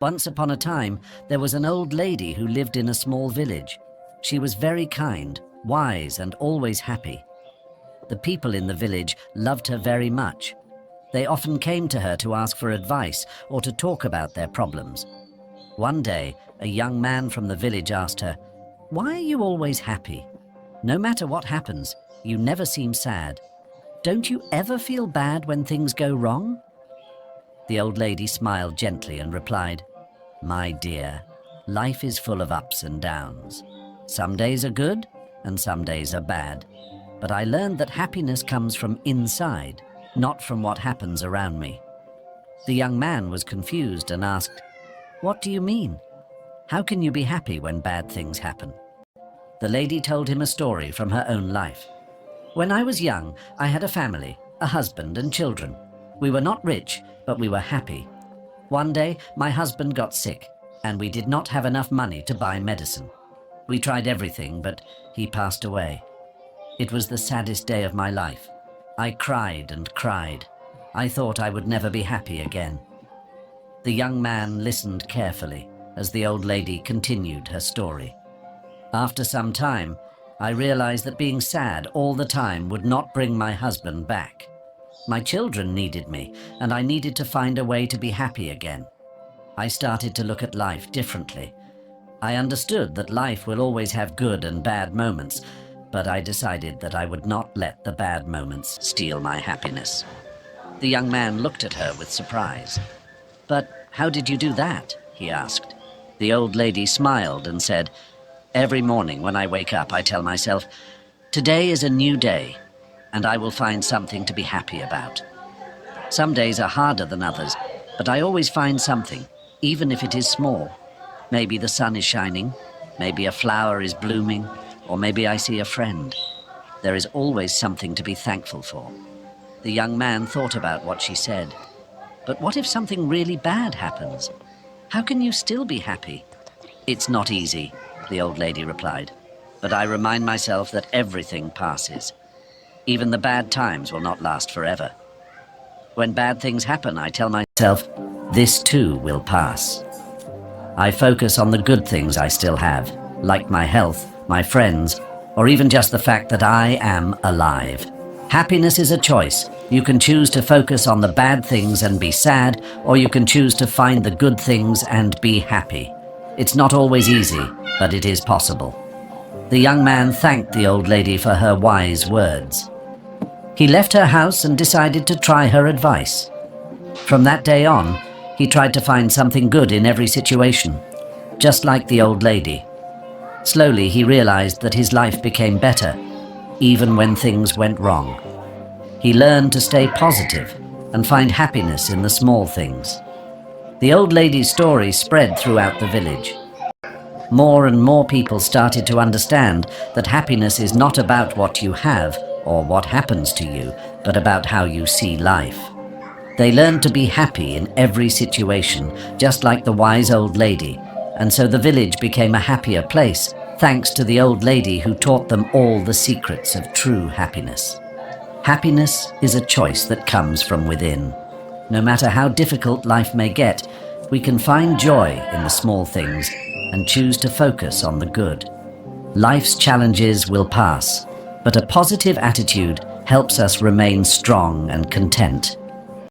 Once upon a time, there was an old lady who lived in a small village. She was very kind, wise, and always happy. The people in the village loved her very much. They often came to her to ask for advice or to talk about their problems. One day, a young man from the village asked her, "Why are you always happy? No matter what happens, you never seem sad. Don't you ever feel bad when things go wrong?" The old lady smiled gently and replied, "My dear, life is full of ups and downs. Some days are good and some days are bad. But I learned that happiness comes from inside, not from what happens around me." The young man was confused and asked, "What do you mean? How can you be happy when bad things happen?" The lady told him a story from her own life. "When I was young, I had a family, a husband and children. We were not rich, but we were happy. One day, my husband got sick, and we did not have enough money to buy medicine. We tried everything, but he passed away. It was the saddest day of my life. I cried and cried. I thought I would never be happy again." The young man listened carefully as the old lady continued her story. "After some time, I realized that being sad all the time would not bring my husband back. My children needed me, and I needed to find a way to be happy again. I started to look at life differently. I understood that life will always have good and bad moments, but I decided that I would not let the bad moments steal my happiness." The young man looked at her with surprise. "But how did you do that?" he asked. The old lady smiled and said, "Every morning when I wake up, I tell myself, today is a new day, and I will find something to be happy about. Some days are harder than others, but I always find something, even if it is small. Maybe the sun is shining, maybe a flower is blooming, or maybe I see a friend. There is always something to be thankful for." The young man thought about what she said. "But what if something really bad happens? How can you still be happy?" "It's not easy," the old lady replied. "But I remind myself that everything passes. Even the bad times will not last forever. When bad things happen, I tell myself, this too will pass. I focus on the good things I still have, like my health, my friends, or even just the fact that I am alive. Happiness is a choice. You can choose to focus on the bad things and be sad, or you can choose to find the good things and be happy. It's not always easy, but it is possible." The young man thanked the old lady for her wise words. He left her house and decided to try her advice. From that day on, he tried to find something good in every situation, just like the old lady. Slowly, he realized that his life became better, even when things went wrong. He learned to stay positive and find happiness in the small things. The old lady's story spread throughout the village. More and more people started to understand that happiness is not about what you have or what happens to you, but about how you see life. They learned to be happy in every situation, just like the wise old lady, and so the village became a happier place, thanks to the old lady who taught them all the secrets of true happiness. Happiness is a choice that comes from within. No matter how difficult life may get, we can find joy in the small things and choose to focus on the good. Life's challenges will pass, but a positive attitude helps us remain strong and content.